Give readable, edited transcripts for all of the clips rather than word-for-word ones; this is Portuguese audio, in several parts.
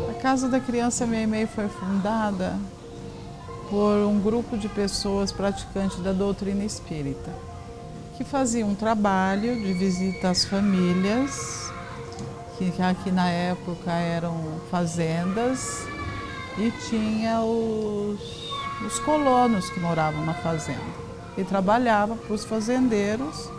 A Casa da Criança Meimei foi fundada por um grupo de pessoas praticantes da doutrina espírita, que faziam um trabalho de visita às famílias, que aqui na época eram fazendas, e tinha os colonos que moravam na fazenda, e trabalhava para os fazendeiros.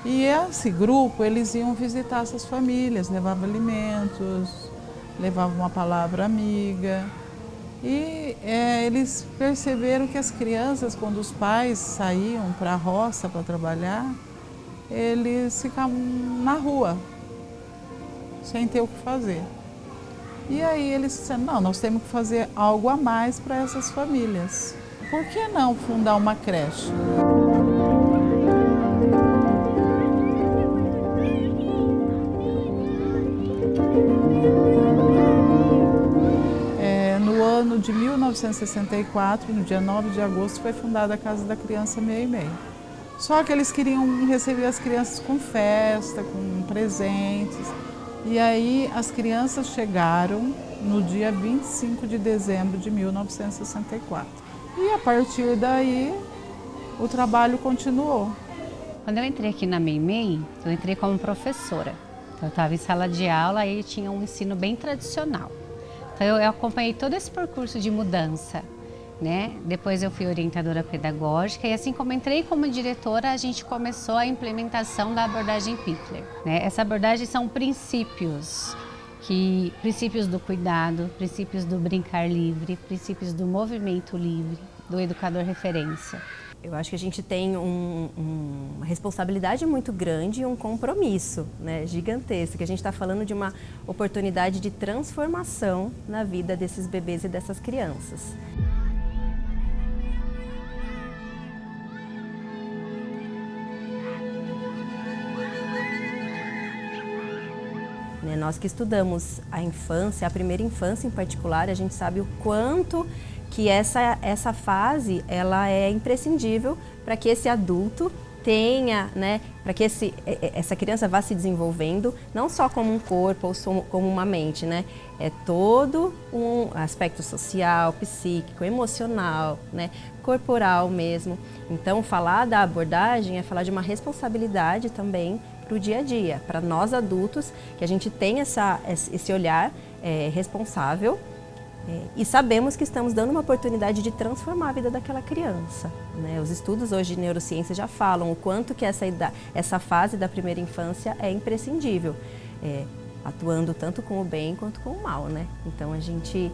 E esse grupo, eles iam visitar essas famílias, levavam alimentos, levavam uma palavra amiga. E eles perceberam que as crianças, quando os pais saíam para a roça para trabalhar, eles ficavam na rua, sem ter o que fazer. E aí eles disseram, não, nós temos que fazer algo a mais para essas famílias. Por que não fundar uma creche? No ano de 1964, no dia 9 de agosto, foi fundada a Casa da Criança Meimei. Só que eles queriam receber as crianças com festa, com presentes. E aí as crianças chegaram no dia 25 de dezembro de 1964. E a partir daí, o trabalho continuou. Quando eu entrei aqui na Meimei, eu entrei como professora. Então, eu estava em sala de aula e tinha um ensino bem tradicional. Então eu acompanhei todo esse percurso de mudança, né? Depois eu fui orientadora pedagógica e assim como entrei como diretora, a gente começou a implementação da abordagem Pichler, né? Essa abordagem são princípios do cuidado, princípios do brincar livre, princípios do movimento livre, do educador referência. Eu acho que a gente tem uma responsabilidade muito grande e um compromisso, né, gigantesco, que a gente está falando de uma oportunidade de transformação na vida desses bebês e dessas crianças. Nós que estudamos a infância, a primeira infância em particular, a gente sabe o quanto que essa fase ela é imprescindível para que esse adulto tenha, né, para que essa criança vá se desenvolvendo, não só como um corpo ou como uma mente, né? É todo um aspecto social, psíquico, emocional, né, corporal mesmo. Então, falar da abordagem é falar de uma responsabilidade também para o dia a dia, para nós adultos, que a gente tem esse olhar responsável. E sabemos que estamos dando uma oportunidade de transformar a vida daquela criança, né? Os estudos hoje de neurociência já falam o quanto que essa fase da primeira infância é imprescindível, atuando tanto com o bem quanto com o mal, né? Então a gente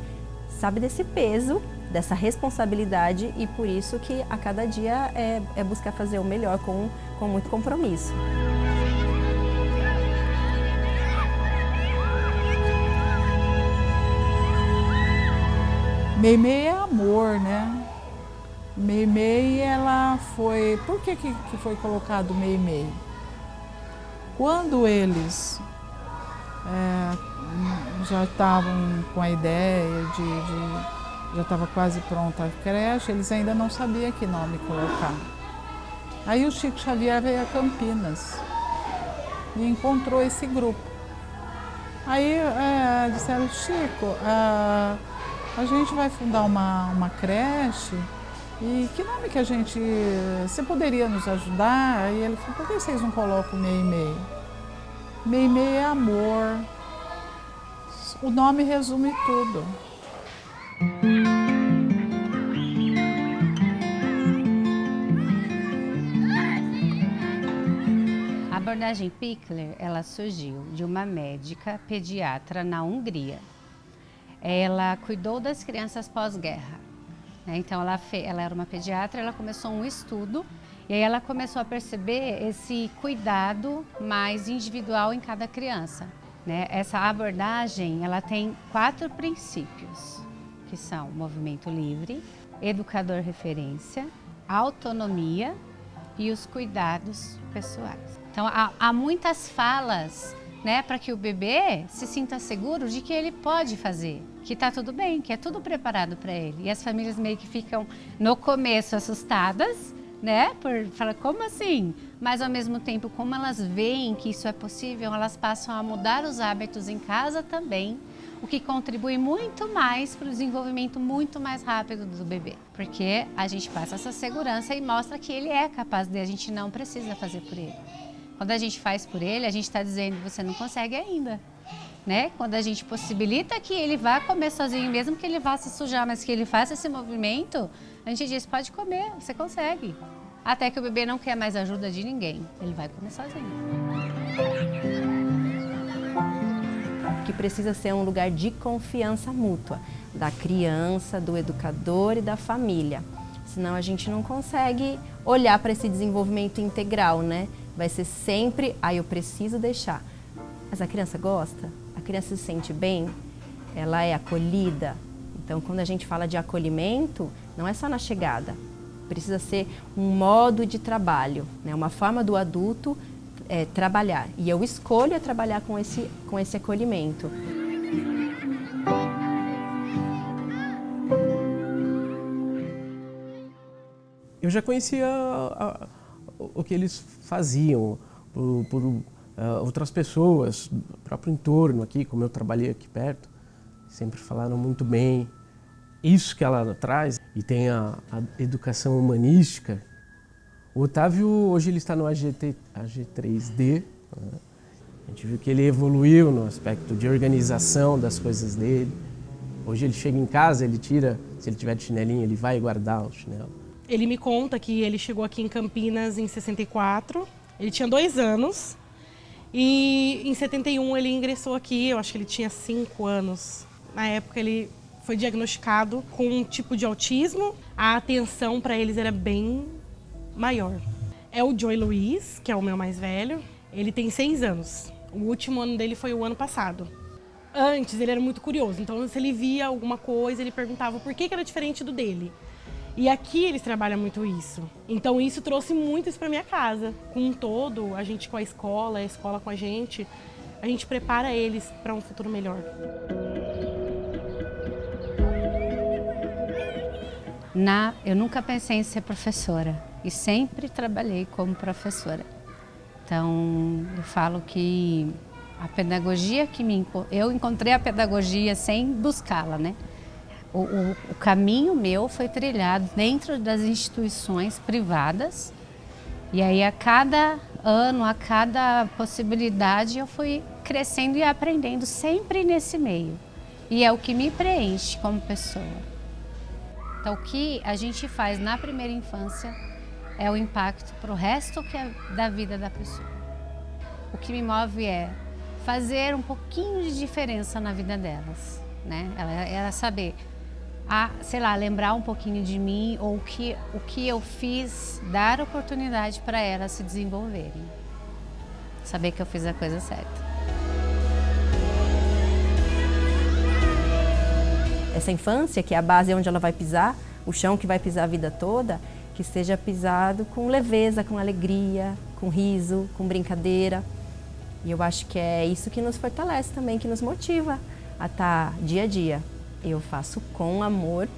sabe desse peso, dessa responsabilidade e por isso que a cada dia é buscar fazer o melhor com muito compromisso. Meimei é amor, né? Meimei, ela foi... Por que foi colocado Meimei? Quando eles já estavam com a ideia já estava quase pronta a creche, eles ainda não sabiam que nome colocar. Aí o Chico Xavier veio a Campinas e encontrou esse grupo. Aí disseram, Chico, a gente vai fundar uma creche e que nome que você poderia nos ajudar? Aí ele falou, por que vocês não colocam Meimei? Meimei é amor. O nome resume tudo. A abordagem Pichler, ela surgiu de uma médica pediatra na Hungria. Ela cuidou das crianças pós-guerra, né? Então ela era uma pediatra, ela começou um estudo e aí ela começou a perceber esse cuidado mais individual em cada criança, né? Essa abordagem, ela tem 4 princípios, que são movimento livre, educador referência, autonomia e os cuidados pessoais. Então há muitas falas, né, para que o bebê se sinta seguro de que ele pode fazer, que tá tudo bem, que é tudo preparado para ele. E as famílias meio que ficam no começo assustadas, né? Por falar, como assim? Mas ao mesmo tempo, como elas veem que isso é possível, elas passam a mudar os hábitos em casa também, o que contribui muito mais para o desenvolvimento muito mais rápido do bebê. Porque a gente passa essa segurança e mostra que ele é capaz de, a gente não precisa fazer por ele. Quando a gente faz por ele, a gente está dizendo, você não consegue ainda. Né? Quando a gente possibilita que ele vá comer sozinho, mesmo que ele vá se sujar, mas que ele faça esse movimento, a gente diz, pode comer, você consegue. Até que o bebê não quer mais ajuda de ninguém, ele vai comer sozinho. Que precisa ser um lugar de confiança mútua, da criança, do educador e da família. Senão a gente não consegue olhar para esse desenvolvimento integral, né? Vai ser sempre, eu preciso deixar. Mas a criança gosta? A criança se sente bem? Ela é acolhida? Então, quando a gente fala de acolhimento, não é só na chegada. Precisa ser um modo de trabalho, né? Uma forma do adulto trabalhar. E eu escolho trabalhar com esse acolhimento. Eu já conhecia o que eles faziam por outras pessoas, do próprio entorno aqui, como eu trabalhei aqui perto, sempre falaram muito bem. Isso que ela traz, e tem a educação humanística. O Otávio, hoje ele está no AG3D, né? A gente viu que ele evoluiu no aspecto de organização das coisas dele. Hoje ele chega em casa, ele tira, se ele tiver de chinelinho, ele vai guardar o chinelo. Ele me conta que ele chegou aqui em Campinas em 64, ele tinha 2 anos. E em 71 ele ingressou aqui, eu acho que ele tinha 5 anos. Na época ele foi diagnosticado com um tipo de autismo, a atenção para eles era bem maior. É o Joy Luiz, que é o meu mais velho, ele tem 6 anos. O último ano dele foi o ano passado. Antes ele era muito curioso, então se ele via alguma coisa, ele perguntava por que era diferente do dele. E aqui eles trabalham muito isso. Então isso trouxe muito isso para minha casa. Com um todo, a gente com a escola com a gente prepara eles para um futuro melhor. Eu nunca pensei em ser professora e sempre trabalhei como professora. Então, eu falo que a pedagogia eu encontrei a pedagogia sem buscá-la, né? O caminho meu foi trilhado dentro das instituições privadas e aí a cada ano, a cada possibilidade eu fui crescendo e aprendendo sempre nesse meio. E é o que me preenche como pessoa. Então o que a gente faz na primeira infância é o impacto para o resto da vida da pessoa. O que me move é fazer um pouquinho de diferença na vida delas, né? Ela saber... lembrar um pouquinho de mim ou o que eu fiz, dar oportunidade para elas se desenvolverem. Saber que eu fiz a coisa certa. Essa infância, que é a base onde ela vai pisar, o chão que vai pisar a vida toda, que seja pisado com leveza, com alegria, com riso, com brincadeira. E eu acho que é isso que nos fortalece também, que nos motiva a estar dia a dia. Eu faço com amor,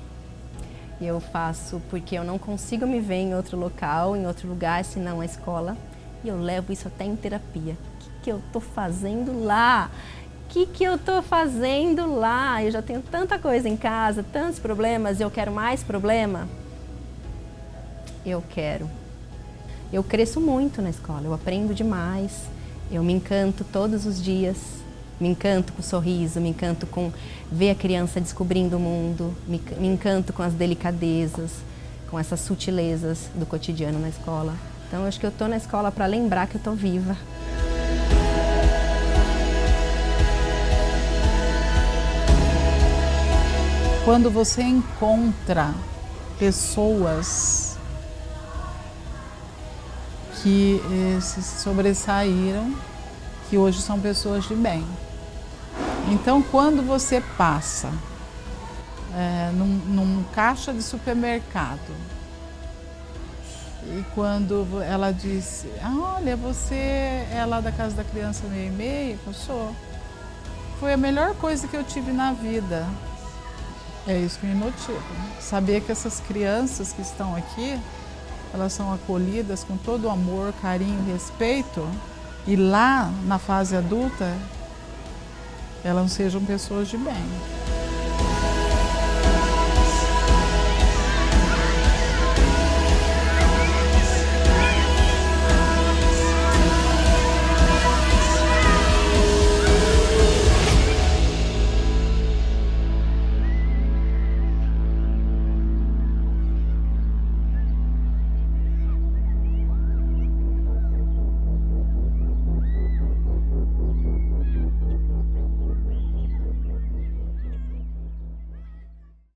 eu faço porque eu não consigo me ver em outro local, em outro lugar, senão a escola. E eu levo isso até em terapia. O que eu estou fazendo lá? O que eu estou fazendo lá? Eu já tenho tanta coisa em casa, tantos problemas, eu quero mais problema? Eu quero. Eu cresço muito na escola, eu aprendo demais, eu me encanto todos os dias. Me encanto com o sorriso, me encanto com ver a criança descobrindo o mundo, me encanto com as delicadezas, com essas sutilezas do cotidiano na escola. Então, eu acho que eu estou na escola para lembrar que eu estou viva. Quando você encontra pessoas que se sobressaíram, que hoje são pessoas de bem. Então, quando você passa num caixa de supermercado e quando ela diz, olha, você é lá da Casa da Criança Meio e Meio, eu sou. Foi a melhor coisa que eu tive na vida. É isso que me motiva. Saber que essas crianças que estão aqui, elas são acolhidas com todo o amor, carinho, respeito, e lá na fase adulta, elas sejam pessoas de bem.